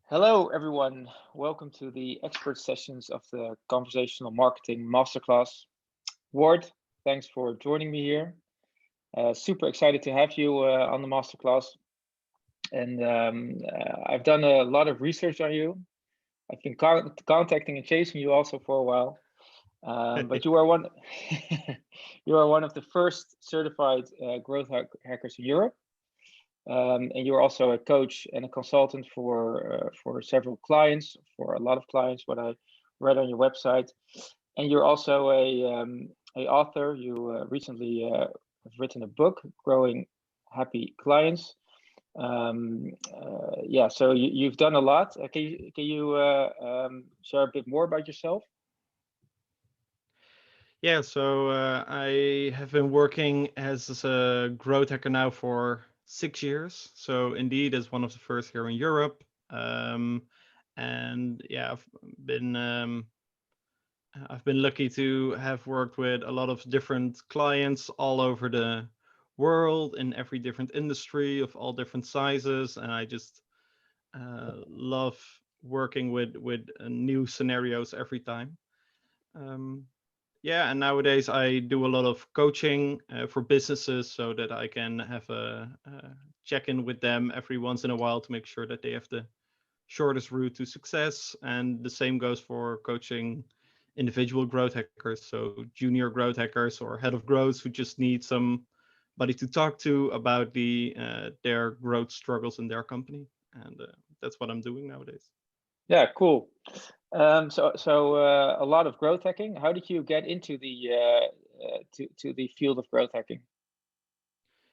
Hello, everyone. Welcome to the expert sessions of the Conversational Marketing Masterclass. Ward, thanks for joining me here. Super excited to have you on the masterclass. And I've done a lot of research on you. I've been contacting and chasing you also for a while. But you are one, you are one of the first certified growth hackers in Europe. And you're also a coach and a consultant for several clients, for a lot of clients, what I read on your website. And you're also a author. You recently have written a book, Growing Happy Clients. Yeah, so you've done a lot. Can you share a bit more about yourself? Yeah, so I have been working as a growth hacker now for 6 years. So indeed, as one of the first here in Europe, and yeah, been I've been lucky to have worked with a lot of different clients all over the world in every different industry of all different sizes, and I just love working with new scenarios every time. Um, yeah, and nowadays I do a lot of coaching for businesses so that I can have a check in with them every once in a while to make sure that they have the shortest route to success. And the same goes for coaching individual growth hackers, so junior growth hackers or head of growth who just need somebody to talk to about their growth struggles in their company. And that's what I'm doing nowadays. Yeah, cool. So a lot of growth hacking. How did you get into the to the field of growth hacking?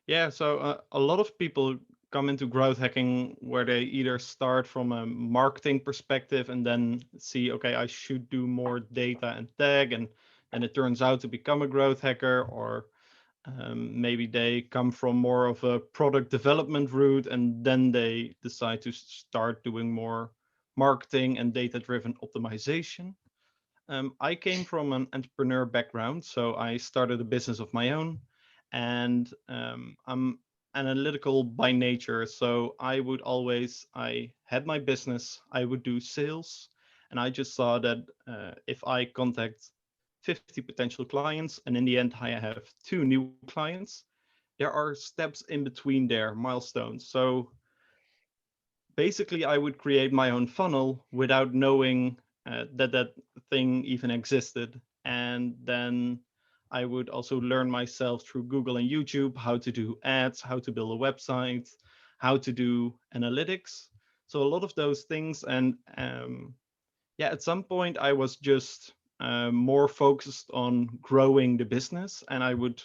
Yeah, so a lot of people come into growth hacking where they either start from a marketing perspective and then see, okay, I should do more data and tag, and then it turns out to become a growth hacker, or maybe they come from more of a product development route and then they decide to start doing more marketing and data driven optimization. I came from an entrepreneur background, so I started a business of my own, and I'm analytical by nature. So I had my business, I would do sales, and I just saw that if I contact 50 potential clients, and in the end I have 2 new clients, there are steps in between there, milestones. So basically I would create my own funnel without knowing that thing even existed. And then I would also learn myself through Google and YouTube how to do ads, how to build a website, how to do analytics. So a lot of those things. And yeah, at some point I was just more focused on growing the business, and I would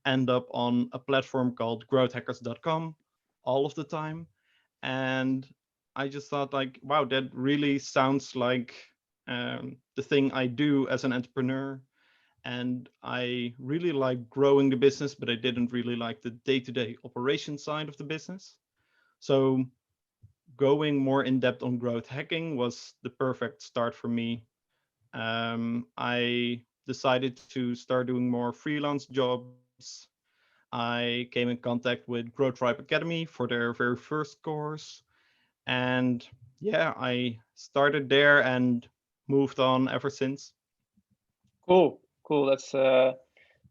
end up on a platform called growthhackers.com all of the time. And I just thought, like, wow, that really sounds like the thing I do as an entrepreneur. And I really like growing the business, but I didn't really like the day-to-day operation side of the business. So going more in depth on growth hacking was the perfect start for me. I decided to start doing more freelance jobs. I came in contact with Growth Tribe Academy for their very first course. And yeah, I started there and moved on ever since. Cool, cool. That's an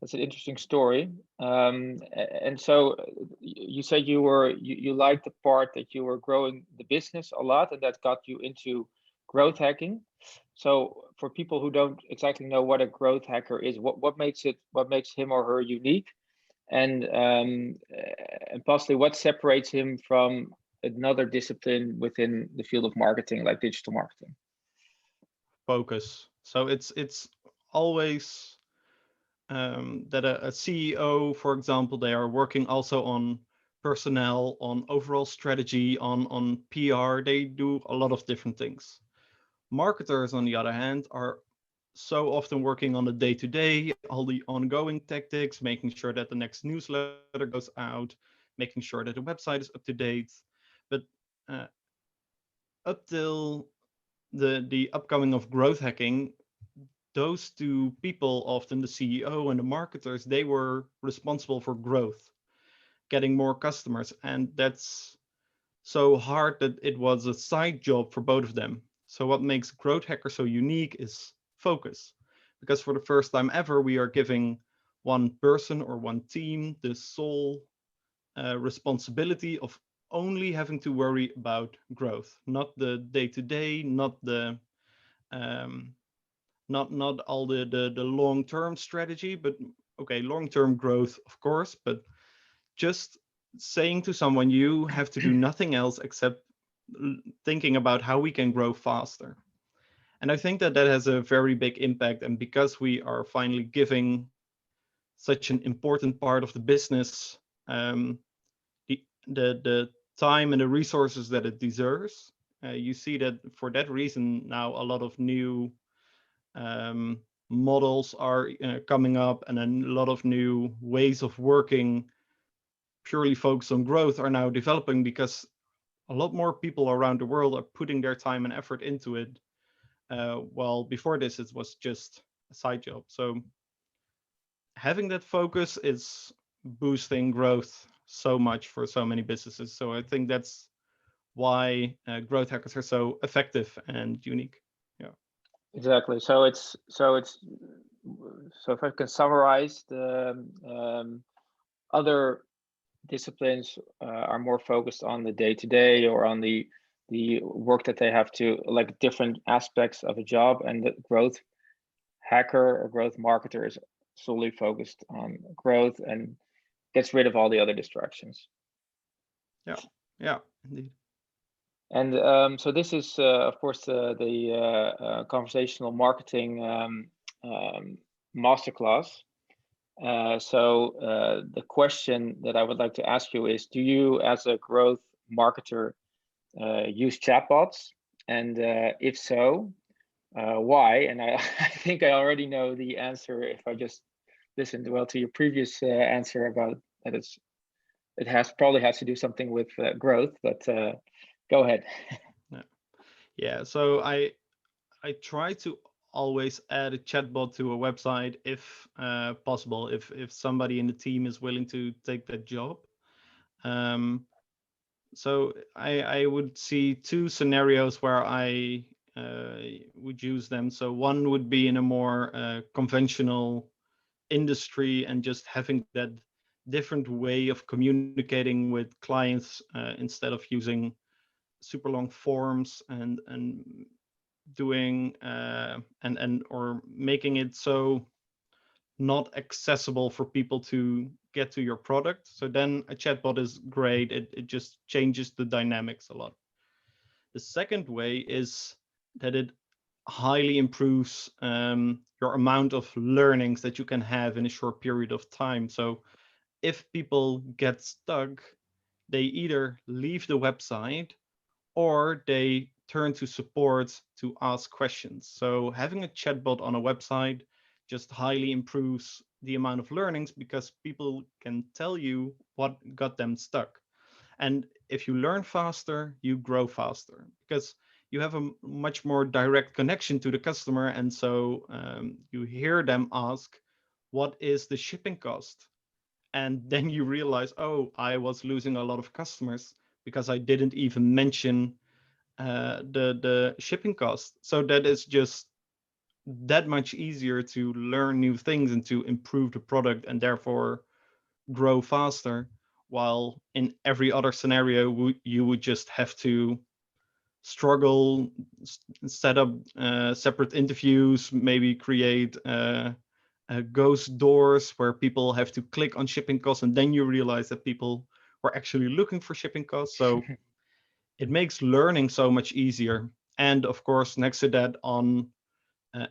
interesting story. And so you said you liked the part that you were growing the business a lot, and that got you into growth hacking. So for people who don't exactly know what a growth hacker is, what makes him or her unique, and possibly what separates him from another discipline within the field of marketing, like digital marketing. Focus. So it's always that a CEO, for example, they are working also on personnel, on overall strategy, on PR. They do a lot of different things. Marketers, on the other hand, are so often working on the day to day, all the ongoing tactics, making sure that the next newsletter goes out, making sure that the website is up to date. But uh, up till the upcoming of growth hacking, those two people, often the CEO and the marketers, they were responsible for growth, getting more customers. And that's so hard that it was a side job for both of them. So what makes Growth Hacker so unique is focus, because for the first time ever, we are giving one person or one team the sole responsibility of only having to worry about growth, not the day-to-day, not the um, not all the long-term strategy, but okay, long-term growth, of course, but just saying to someone, you have to do nothing else except thinking about how we can grow faster. And I think that that has a very big impact. And because we are finally giving such an important part of the business um, the time and the resources that it deserves, you see that for that reason now a lot of new um, models are coming up, and a lot of new ways of working purely focused on growth are now developing, because a lot more people around the world are putting their time and effort into it. While before this, it was just a side job. So having that focus is boosting growth so much for so many businesses. So I think that's why growth hackers are so effective and unique. Yeah. Exactly. So if I can summarize, the other disciplines are more focused on the day-to-day or on the work that they have to, like different aspects of a job, and the growth hacker or growth marketer is solely focused on growth and gets rid of all the other distractions. Yeah, indeed. And so this is, of course, the conversational marketing masterclass. So the question that I would like to ask you is, do you, as a growth marketer, use chatbots? And if so, why? And I, I think I already know the answer if I just listened well to your previous answer about that it probably has to do something with growth, but go ahead. Yeah, so I try to always add a chatbot to a website if possible, if somebody in the team is willing to take that job. Um, so I would see two scenarios where I would use them. So one would be in a more conventional industry, and just having that different way of communicating with clients instead of using super long forms and doing and or making it so not accessible for people to get to your product. So then a chatbot is great. It just changes the dynamics a lot. The second way is that it highly improves your amount of learnings that you can have in a short period of time. So if people get stuck, they either leave the website or they turn to support to ask questions. So having a chatbot on a website just highly improves the amount of learnings, because people can tell you what got them stuck. And if you learn faster, you grow faster, because you have a much more direct connection to the customer. And so you hear them ask, what is the shipping cost? And then you realize, oh, I was losing a lot of customers because I didn't even mention the shipping cost. So that is just that much easier to learn new things and to improve the product, and therefore grow faster. While in every other scenario, you would just have to struggle, set up separate interviews, maybe create ghost doors where people have to click on shipping costs, and then you realize that people were actually looking for shipping costs. So it makes learning so much easier. And of course, next to that, on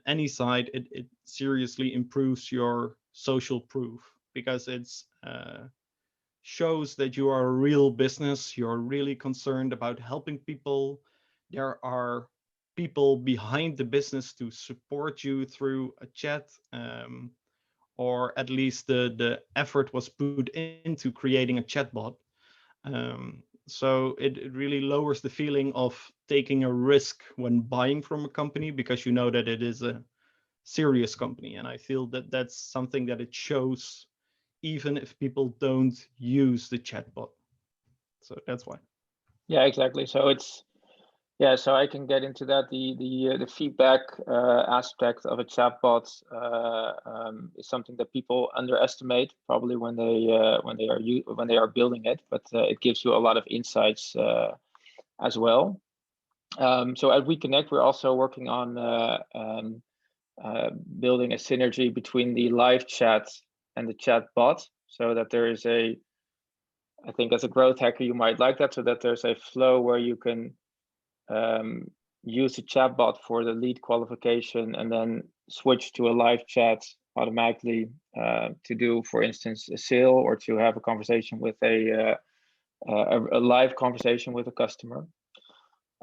any side, it seriously improves your social proof, because it's shows that you are a real business. You're really concerned about helping people. There are people behind the business to support you through a chat, or at least the effort was put into creating a chatbot. So it really lowers the feeling of taking a risk when buying from a company, because you know that it is a serious company. And I feel that that's something that it shows even if people don't use the chatbot. So that's why. Yeah, exactly. So so I can get into that. The feedback aspect of a chatbot is something that people underestimate probably when they are building it, but it gives you a lot of insights as well. So at We Connect, we're also working on building a synergy between the live chat and the chatbot, so that there is I think as a growth hacker, you might like that, so that there's a flow where you can use the chatbot for the lead qualification and then switch to a live chat automatically to do, for instance, a sale, or to have a conversation with a live conversation with a customer.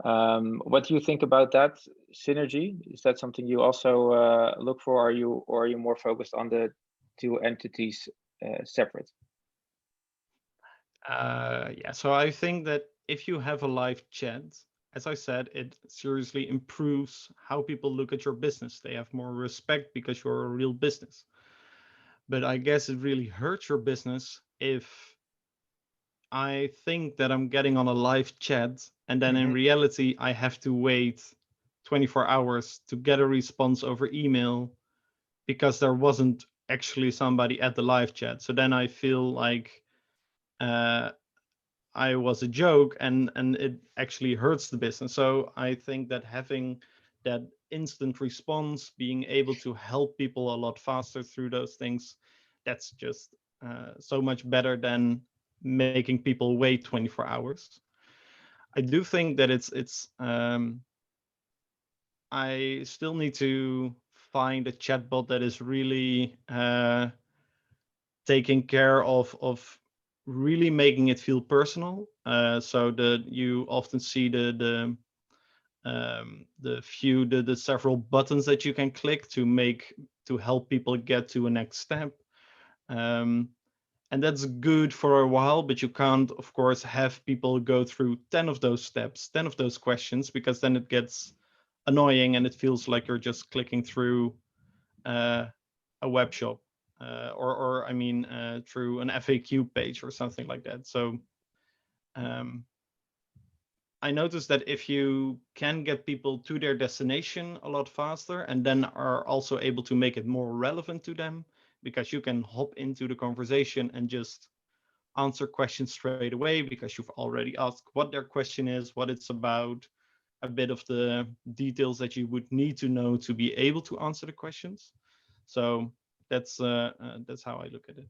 What do you think about that synergy? Is that something you also look for? Or are you more focused on the two entities separate? Yeah, so I think that if you have a live chat, as I said, it seriously improves how people look at your business. They have more respect because you're a real business. But I guess it really hurts your business if I think that I'm getting on a live chat and then in reality I have to wait 24 hours to get a response over email because there wasn't actually somebody at the live chat. So then I feel like I was a joke, and it actually hurts the business. So I think that having that instant response, being able to help people a lot faster through those things, that's just so much better than making people wait 24 hours. I do think that I still need to find a chatbot that is really taking care of really making it feel personal. So that you often see the several buttons that you can click to help people get to a next step. And that's good for a while, but you can't, of course, have people go through 10 of those steps, 10 of those questions, because then it gets annoying and it feels like you're just clicking through a web shop, or I mean, through an FAQ page or something like that. So I noticed that if you can get people to their destination a lot faster and then are also able to make it more relevant to them, because you can hop into the conversation and just answer questions straight away because you've already asked what their question is, what it's about, a bit of the details that you would need to know to be able to answer the questions. So that's how I look at it.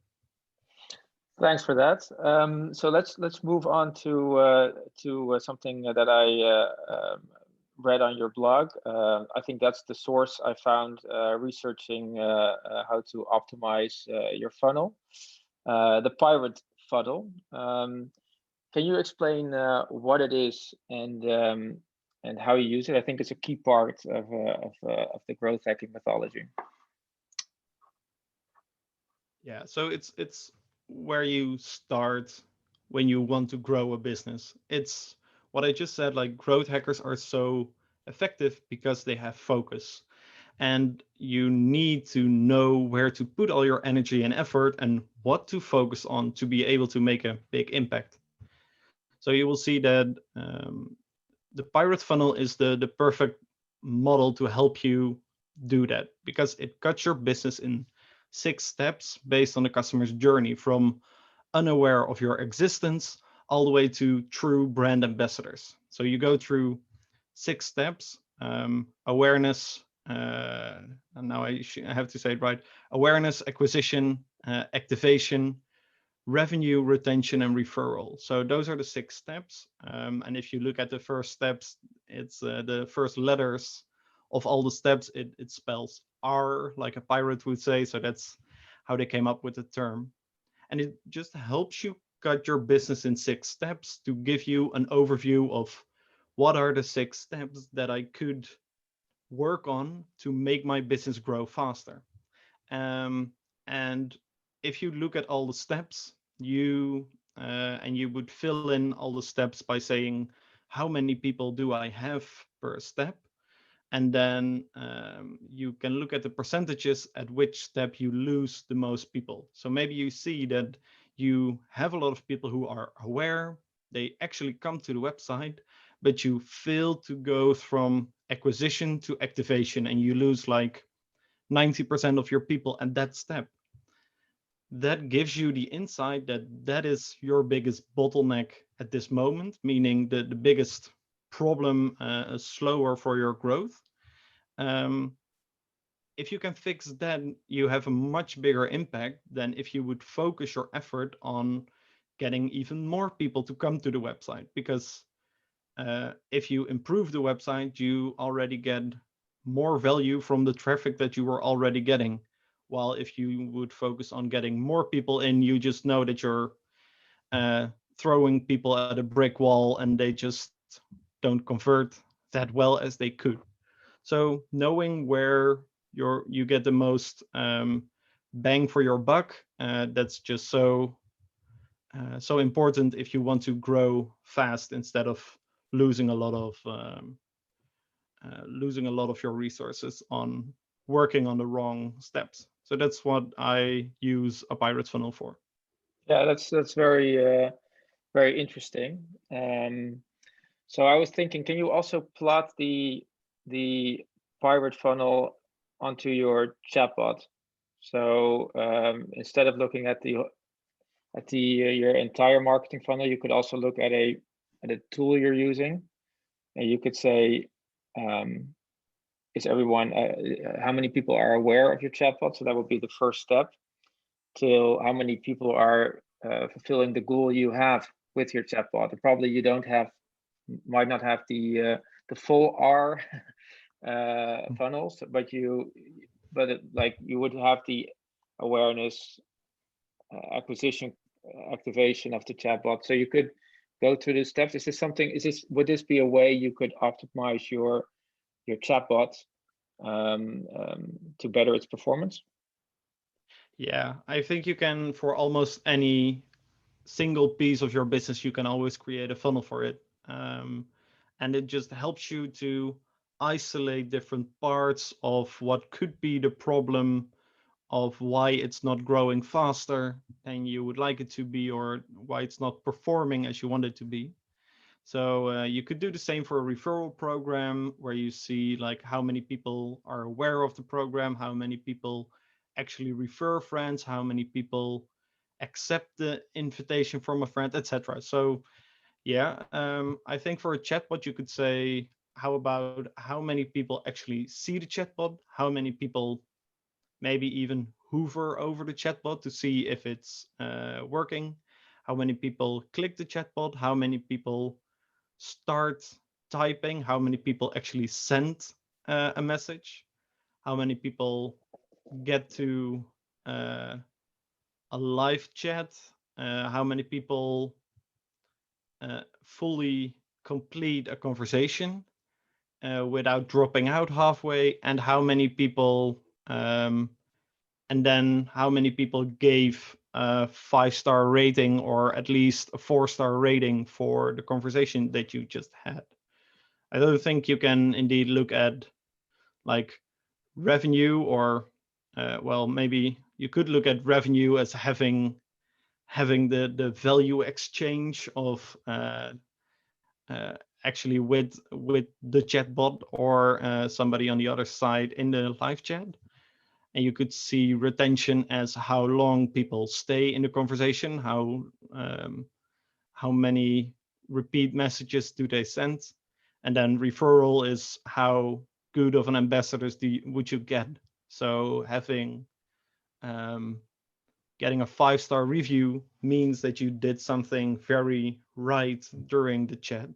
Thanks for that. So let's move on to something that I read on your blog. I think that's the source I found researching how to optimize your funnel, the pirate funnel. Can you explain what it is and how you use it? I think it's a key part of the growth hacking methodology. Yeah, so it's where you start when you want to grow a business. It's what I just said, like growth hackers are so effective because they have focus. And you need to know where to put all your energy and effort and what to focus on to be able to make a big impact. So you will see that the pirate funnel is the perfect model to help you do that, because it cuts your business in 6 steps based on the customer's journey, from unaware of your existence all the way to true brand ambassadors. So you go through 6 steps: awareness, and now I have to say it right: awareness, acquisition, activation, revenue, retention, and referral. So those are the 6 steps. And if you look at the first steps, it's the first letters of all the steps. It spells R, like a pirate would say. So that's how they came up with the term. And it just helps you cut your business in 6 steps to give you an overview of what are the 6 steps that I could work on to make my business grow faster. And if you look at all the steps, and you would fill in all the steps by saying, how many people do I have per step? And then you can look at the percentages at which step you lose the most people. So maybe you see that you have a lot of people who are aware, they actually come to the website, but you fail to go from acquisition to activation, and you lose like 90% of your people at that step. That gives you the insight that that is your biggest bottleneck at this moment, meaning the biggest problem, slower for your growth. Um, if you can fix that, you have a much bigger impact than if you would focus your effort on getting even more people to come to the website. Because if you improve the website, you already get more value from the traffic that you were already getting. While if you would focus on getting more people in, you just know that you're throwing people at a brick wall and they just don't convert that well as they could. So knowing where you get the most bang for your buck, that's just so important if you want to grow fast instead of losing a lot of your resources on working on the wrong steps. So that's what I use a pirate funnel for. Yeah, that's very interesting. So I was thinking, can you also plot the pirate funnel onto your chatbot? So instead of looking at your entire marketing funnel, you could also look at a tool you're using, and you could say, is everyone how many people are aware of your chatbot? So that would be the first step. Till how many people are fulfilling the goal you have with your chatbot. And probably you might not have the full R funnels, but you would have the awareness, acquisition, activation of the chatbot. So you could go through the steps. Would this be a way you could optimize your chatbot to better its performance? Yeah, I think you can, for almost any single piece of your business, you can always create a funnel for it. And it just helps you to isolate different parts of what could be the problem of why it's not growing faster than you would like it to be, or why it's not performing as you want it to be. So you could do the same for a referral program, where you see like how many people are aware of the program, how many people actually refer friends, how many people accept the invitation from a friend, etc. So yeah, I think for a chatbot, you could say, how about how many people actually see the chatbot, how many people maybe even hover over the chatbot to see if it's working, how many people click the chatbot, how many people start typing, how many people actually send a message, how many people get to a live chat, how many people fully complete a conversation without dropping out halfway, and how many people and then how many people gave a 5-star rating, or at least a 4-star rating for the conversation that you just had. I don't think you can indeed look at like revenue, or well, maybe you could look at revenue as having the value exchange of actually with the chatbot, or somebody on the other side in the live chat. And you could see retention as how long people stay in the conversation, how many repeat messages do they send, and then referral is how good of an ambassador would you get. So having getting a 5-star review means that you did something very right during the chat,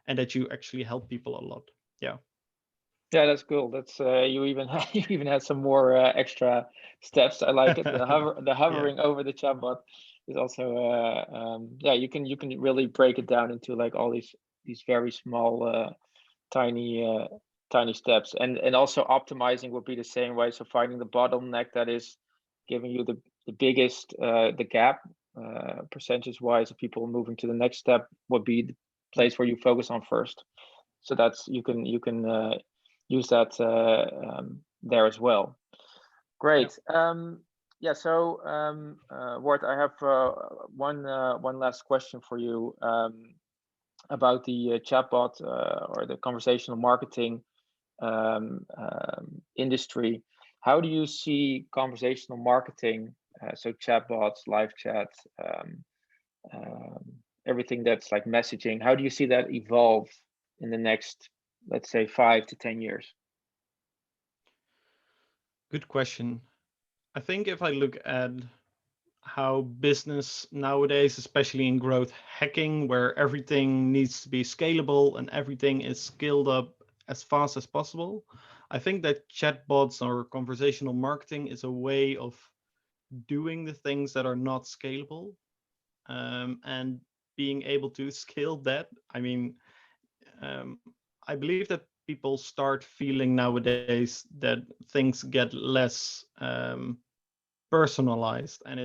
and that you actually help people a lot. Yeah. Yeah, that's cool. That's you even had some more extra steps. I like it. The hovering over the chatbot is also yeah, you can really break it down into like all these very small tiny steps, and also optimizing would be the same way. So finding the bottleneck that is giving you the biggest the gap percentage wise of people moving to the next step would be the place where you focus on first. So that's you can use that there as well. Great. Yeah, so Ward, I have one last question for you about the chatbot or the conversational marketing industry. How do you see conversational marketing, so chatbots, live chat, um, everything that's like messaging? How do you see that evolve in the next, let's say, 5 to 10 years? Good question. I think if I look at how business nowadays, especially in growth hacking, where everything needs to be scalable and everything is scaled up as fast as possible, I think that chatbots or conversational marketing is a way of doing the things that are not scalable, and being able to scale that. I mean, I believe that people start feeling nowadays that things get less personalized, and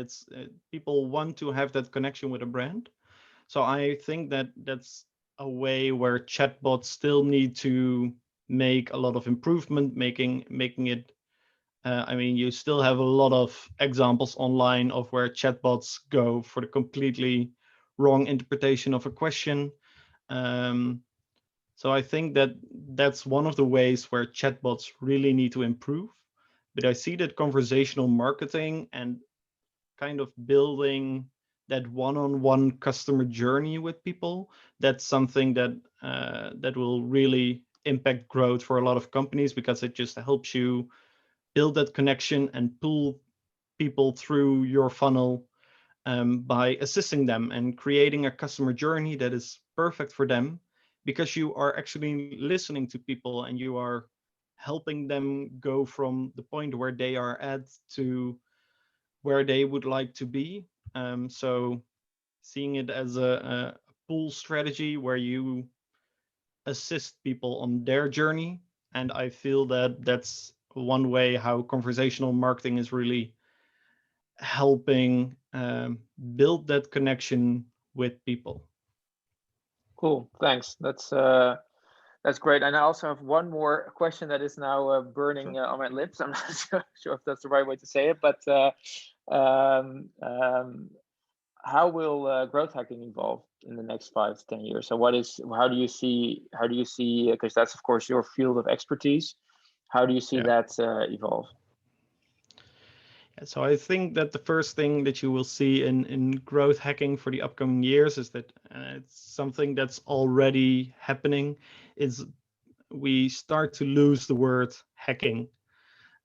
people want to have that connection with a brand. So I think that that's a way where chatbots still need to make a lot of improvement, making it. I mean, you still have a lot of examples online of where chatbots go for the completely wrong interpretation of a question. Um, so I think that that's one of the ways where chatbots really need to improve. But I see that conversational marketing and kind of building that one-on-one customer journey with people, that's something that that will really impact growth for a lot of companies, because it just helps you build that connection and pull people through your funnel, by assisting them and creating a customer journey that is perfect for them, because you are actually listening to people and you are helping them go from the point where they are at to where they would like to be. So seeing it as a pull strategy where you assist people on their journey. And I feel that that's one way how conversational marketing is really helping build that connection with people. Cool, thanks. That's great. And I also have one more question that is now burning Sure. on my lips. I'm not sure if that's the right way to say it, but um, um, how will growth hacking evolve in the next 5 to 10 years? So how do you see, because that's of course your field of expertise. How do you see Yeah. that evolve? So I think that the first thing that you will see in growth hacking for the upcoming years is that it's something that's already happening, is we start to lose the word hacking.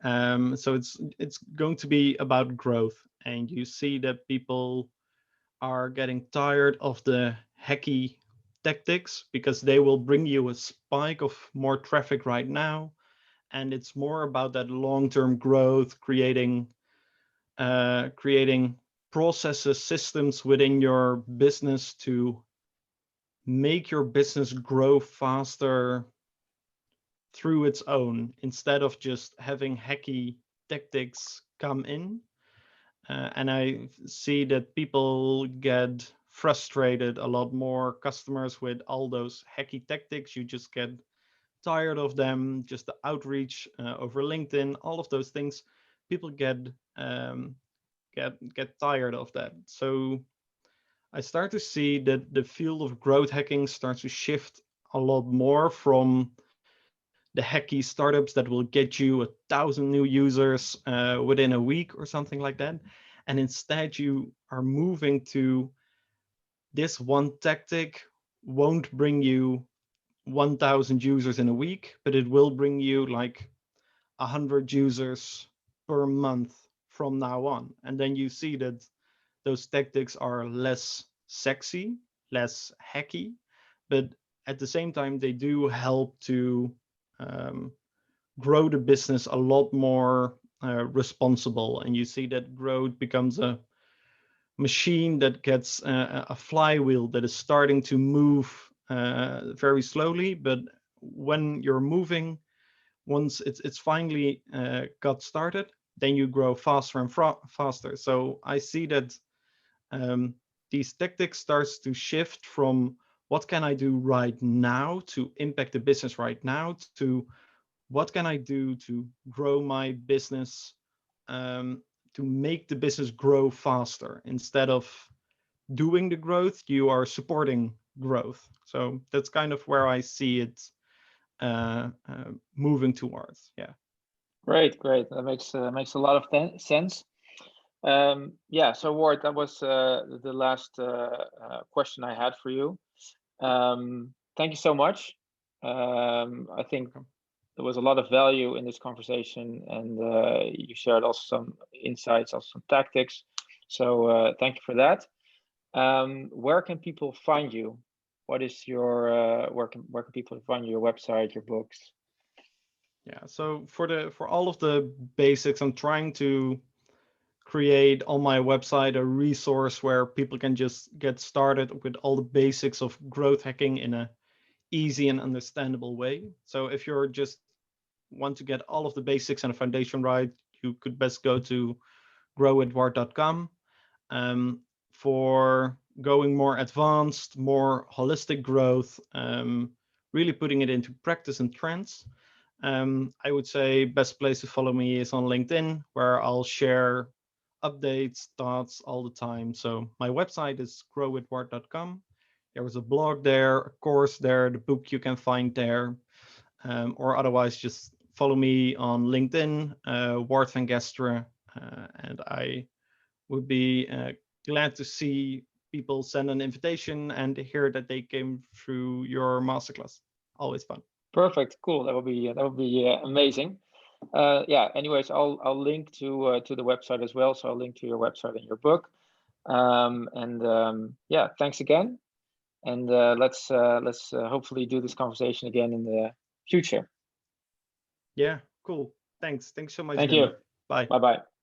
So it's going to be about growth, and you see that people are getting tired of the hacky tactics because they will bring you a spike of more traffic right now, and it's more about that long-term growth, creating processes, systems within your business to make your business grow faster through its own, instead of just having hacky tactics come in. And I see that people get frustrated a lot more, customers, with all those hacky tactics. You just get tired of them, just the outreach over LinkedIn, all of those things. People get tired of that. So I start to see that the field of growth hacking starts to shift a lot more from the hacky startups that will get you 1,000 new users within a week or something like that. And instead, you are moving to this one tactic won't bring you 1,000 users in a week, but it will bring you like 100 users per month from now on. And then you see that those tactics are less sexy, less hacky, but at the same time, they do help to um, grow the business a lot more responsible. And you see that growth becomes a machine that gets a flywheel that is starting to move very slowly. But when you're moving, once it's finally got started, then you grow faster and faster. So I see that these tactics starts to shift from what can I do right now to impact the business right now, to what can I do to grow my business, um, to make the business grow faster. Instead of doing the growth, you are supporting growth. So that's kind of where I see it moving towards. Yeah. Great. That makes a lot of sense. Yeah. So Ward, that was the last question I had for you. Thank you so much. I think there was a lot of value in this conversation, and you shared also some insights, also some tactics. So thank you for that. Where can people find you? What is your where can people find your website, your books? Yeah. So for all of the basics, I'm trying to create on my website a resource where people can just get started with all the basics of growth hacking in a easy and understandable way. So if you're just want to get all of the basics and a foundation right, you could best go to growwithward.com. For going more advanced, more holistic growth, really putting it into practice and trends, I would say best place to follow me is on LinkedIn, where I'll share updates, thoughts all the time. So my website is growwithward.com. There was a blog there, a course there, the book you can find there, or otherwise just follow me on LinkedIn, Ward van Gasteren, and I would be glad to see people send an invitation and hear that they came through your masterclass. Always fun. Perfect. Cool. That would be amazing. Yeah. Anyways, I'll link to the website as well. So I'll link to your website and your book. Yeah, thanks again. And let's hopefully do this conversation again in the future. Yeah, cool. Thanks so much. Thank you. Bye. Bye-bye.